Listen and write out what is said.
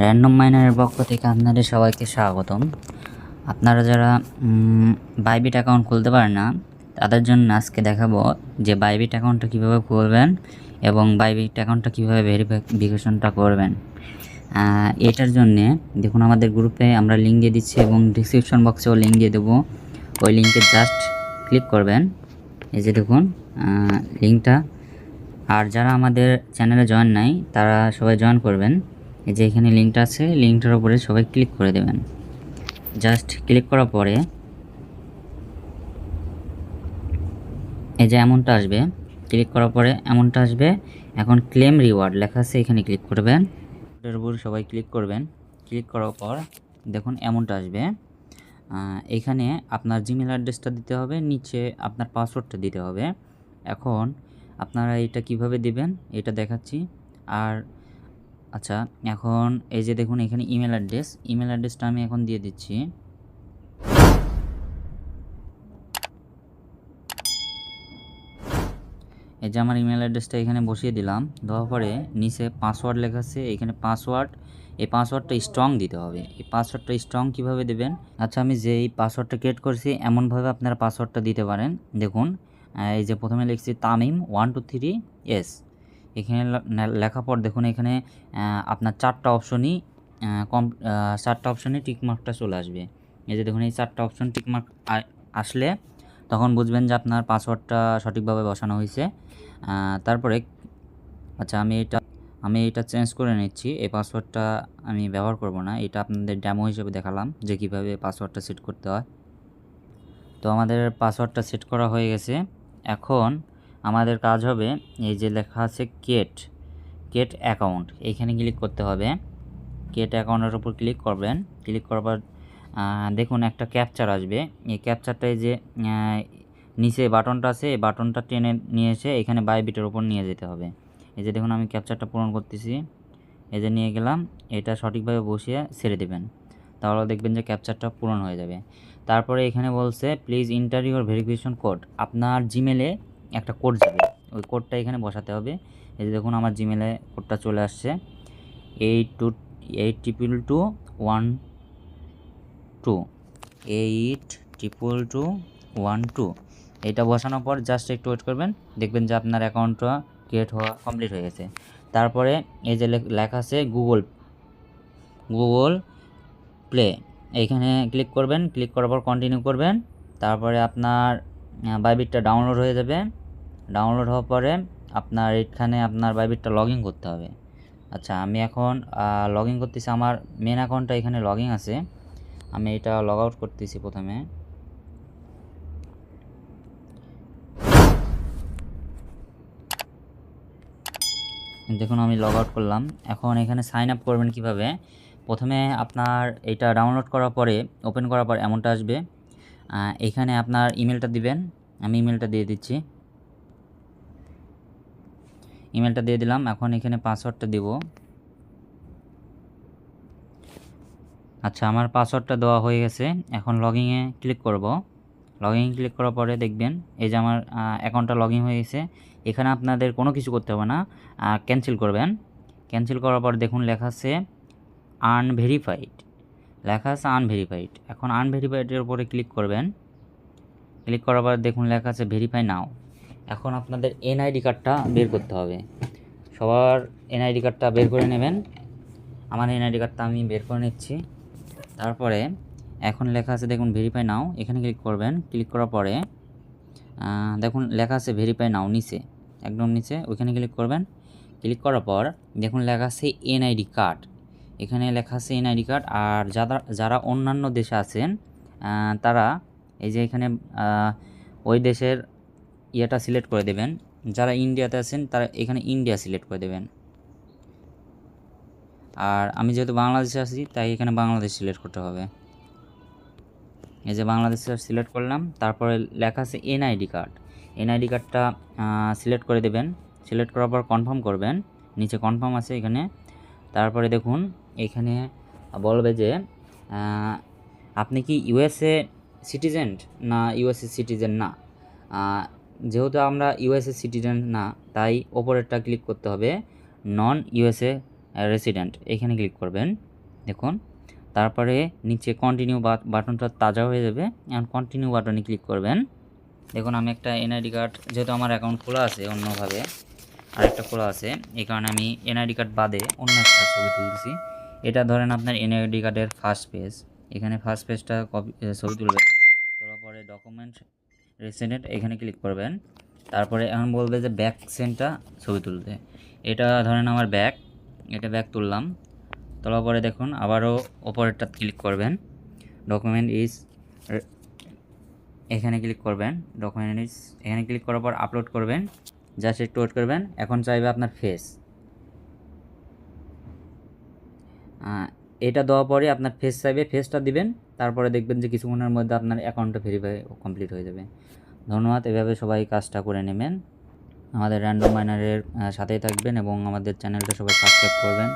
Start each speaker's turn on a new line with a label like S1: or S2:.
S1: Random মাইনারের পক্ষ থেকে আপনাদের সবাইকে স্বাগতম। আপনারা যারা বাইবিট অ্যাকাউন্ট খুলতে পারেন না তাদের জন্য আজকে দেখাবো যে বাইবিট অ্যাকাউন্টটা কীভাবে খুলবেন এবং বাইবিট অ্যাকাউন্টটা কীভাবে ভেরিফিকেশনটা করবেন। এটার জন্যে দেখুন আমাদের গ্রুপে আমরা লিঙ্ক দিয়ে দিচ্ছি এবং ডিসক্রিপশন বক্সেও লিঙ্ক দিয়ে দেবো। ওই লিঙ্কে জাস্ট ক্লিক করবেন, এই যে দেখুন লিঙ্কটা। আর যারা আমাদের চ্যানেলে জয়েন নাই তারা সবাই জয়েন করবেন। এই যে এখানে লিঙ্কটা আছে, লিঙ্কটার উপরে সবাই ক্লিক করে দেবেন। জাস্ট ক্লিক করার পরে এই যে এমনটা আসবে, ক্লিক করার পরে এমনটা আসবে। এখন ক্লেম রিওয়ার্ড লেখা আছে, এখানে ক্লিক করবেন। এটার উপর সবাই ক্লিক করবেন। ক্লিক করার পর দেখুন এমনটা আসবে। এখানে আপনার জিমেল অ্যাড্রেসটা দিতে হবে, নিচে আপনার পাসওয়ার্ডটা দিতে হবে। এখন আপনারা এটা কিভাবে দিবেন এটা দেখাচ্ছি। আর আচ্ছা, এখন এই যে দেখুন এখানে ইমেল অ্যাড্রেসটা আমি এখন দিয়ে দিচ্ছি। এই যে আমার ইমেল অ্যাড্রেসটা এখানে বসিয়ে দিলাম। দেওয়ার পরে নিচে পাসওয়ার্ড লেখা আছে, এখানে পাসওয়ার্ড, এই পাসওয়ার্ডটা স্ট্রং দিতে হবে। এই পাসওয়ার্ডটা স্ট্রং কিভাবে দেবেন? আচ্ছা, আমি যে এই পাসওয়ার্ডটা ক্রিয়েট করেছি এমনভাবে আপনারা পাসওয়ার্ডটা দিতে পারেন। দেখুন এই যে প্রথমে লিখছি তামিম 123S। এখানে লেখার পর দেখুন এখানে আপনার চারটা অপশনই টিকমার্কটা চলে আসবে। এই যে দেখুন এই চারটা অপশন টিকমার্ক আসলে তখন বুঝবেন যে আপনার পাসওয়ার্ডটা সঠিকভাবে বসানো হয়েছে। তারপরে আচ্ছা, আমি এটা চেঞ্জ করে নিচ্ছি। এই পাসওয়ার্ডটা আমি ব্যবহার করব না, এটা আপনাদের ডেমো হিসেবে দেখালাম যে কীভাবে পাসওয়ার্ডটা সেট করতে হয়। তো আমাদের পাসওয়ার্ডটা সেট করা হয়ে গেছে। এখন আমাদের কাজ হবে এই যে লেখা আছে কেট অ্যাকাউন্ট, এইখানে ক্লিক করতে হবে। কেট অ্যাকাউন্টের উপর ক্লিক করবেন। ক্লিক করার পর দেখুন একটা ক্যাপচার আসবে। এই ক্যাপচারটায় যে নিচে বাটনটা আছে, এই বাটনটা টেনে নিয়ে এসে এখানে বাইবিটের উপর নিয়ে যেতে হবে। এই যে দেখুন আমি ক্যাপচারটা পূরণ করতেছি, এই যে নিয়ে গেলাম। এটা সঠিকভাবে বসিয়ে ছেড়ে দেবেন, তাহলে দেখবেন যে ক্যাপচারটা পূরণ হয়ে যাবে। তারপরে এখানে বলছে please enter your verification code. আপনার জিমেলে একটা কোড যাবে, ওই কোডটা এখানে বসাতে হবে। এই যে দেখুন আমার জিমেলে কোডটা চলে আসছে 822212 এটা বসানোর পর জাস্ট একটু ওয়েট করবেন, দেখবেন যে আপনার অ্যাকাউন্টটা ক্রিয়েট হওয়া কমপ্লিট হয়ে গেছে। তারপরে এই যে লেখা আছে গুগল প্লে, এইখানে ক্লিক করবেন। ক্লিক করার পর কন্টিনিউ করবেন। তারপরে আপনার বাইবিটটা ডাউনলোড হয়ে যাবে। ডাউনলোড হওয়ার পরে আপনার এখানে আপনার বাইবিটটা লগ ইন করতে হবে। আচ্ছা, আমি এখন লগ ইন করতেছি। আমার মেন অ্যাকাউন্টটা এখানে লগ ইন আছে, আমি এটা লগ আউট করতেছি প্রথমে। দেখুন আমি লগ আউট করলাম। এখন এখানে সাইন আপ করবেন কিভাবে? প্রথমে আপনার এটা ডাউনলোড করার পরে ওপেন করার পর এমনটা আসবে। এখানে আপনার ইমেলটা দিবেন। আমি ইমেলটা দিয়ে দিচ্ছি, ইমেলটা দিয়ে দিলাম। এখন এখানে পাসওয়ার্ডটা দেব। আচ্ছা, আমার পাসওয়ার্ডটা দেওয়া হয়ে গেছে। এখন লগইনে ক্লিক করব। লগইন ক্লিক করার পরে দেখবেন এই যে আমার অ্যাকাউন্টটা লগ ইন হয়ে গেছে। এখানে আপনাদের কোনো কিছু করতে হবে না, ক্যান্সেল করবেন। ক্যান্সেল করার পর দেখুন লেখা আছে আনভেরিফাইড, এখন আনভেরিফাইডের উপরে ক্লিক করবেন। ক্লিক করার পর দেখুন লেখা আছে ভেরিফাই নাও। এখন আপনাদের এনআইডি কার্ডটা বের করতে হবে। সবার এনআইডি কার্ডটা বের করে নেবেন। আমার এনআইডি কার্ডটা আমি বের করে নিচ্ছি। তারপরে এখন লেখা আছে দেখুন ভেরিফাই নাও, এখানে ক্লিক করবেন। ক্লিক করার পরে দেখুন লেখা আছে ভেরিফাই নাও নিচে, একদম নিচে, ওইখানে ক্লিক করবেন। ক্লিক করার পর দেখুন লেখা আছে এনআইডি কার্ড, এখানে লেখা আছে এনআইডি কার্ড। আর যারা অন্যান্য দেশে আছেন তারা এই যে এখানে ওই দেশের ইয়েটা সিলেক্ট করে দেবেন। যারা ইন্ডিয়াতে আছেন তারা এখানে ইন্ডিয়া সিলেক্ট করে দেবেন। আর আমি যেহেতু বাংলাদেশে আছি তাই এখানে বাংলাদেশ সিলেক্ট করতে হবে। এই যে বাংলাদেশে সিলেক্ট করলাম। তারপরে লেখা আছে এনআইডি কার্ডটা সিলেক্ট করে দেবেন। সিলেক্ট করার পর কনফার্ম করবেন, নিচে কনফার্ম আছে এখানে। তারপরে দেখুন এখানে বলবে যে আপনি কি ইউএসএ সিটিজেন না ইউএসএ সিটিজেন না। যেহেতু আমরা ইউএসএ সিটিজেন না তাই ওপরেরটা ক্লিক করতে হবে নন ইউএসএ রেসিডেন্ট, এখানে ক্লিক করবেন। দেখুন, তারপরে নিচে কন্টিনিউ বাটনটা তাজা হয়ে যাবে। এখন কন্টিনিউ বাটনে ক্লিক করবেন। দেখুন আমি একটা এনআইডি কার্ড, যেহেতু আমার অ্যাকাউন্ট খোলা আছে অন্যভাবে, আরেকটা খোলা আছে, এই কারণে আমি এনআইডি কার্ড বাদে অন্য একটা ছবি তুলছি। এটা ধরেন আপনার এনআইডি কার্ডের ফার্স্ট পেজ, এখানে ফার্স্ট পেজটা ছবি তুলবেন। তোলার পরে ডকুমেন্ট রিসেন্ট এখানে ক্লিক করবেন। তারপরে এখন বলবে যে ব্যাক সেন্টটা ছবি তুলতে, এটা ধরেন আমার ব্যাক, এটা ব্যাক তুললাম। তোলার পরে দেখুন আবারও ওপরেরটা ক্লিক করবেন, ডকুমেন্ট ইজ, এখানে ক্লিক করবেন, ডকুমেন্ট ইজ, এখানে ক্লিক করার পর আপলোড করবেন, জাস্ট একটু ওয়েট করবেন। এখন চাইবে আপনার ফেস, এটা দেওয়ার পরে আপনার ফেস চাইবে, ফেসটা দিবেন। তারপরে দেখবেন যে কিছুক্ষণের মধ্যে আপনার অ্যাকাউন্টটা ভেরিফাই কমপ্লিট হয়ে যাবে। ধন্যবাদ, এভাবে সবাই কাজটা করে নেবেন। আমাদের র্যান্ডম মাইনারের সাথেই থাকবেন এবং আমাদের চ্যানেলটা সবাই সাবস্ক্রাইব করবেন।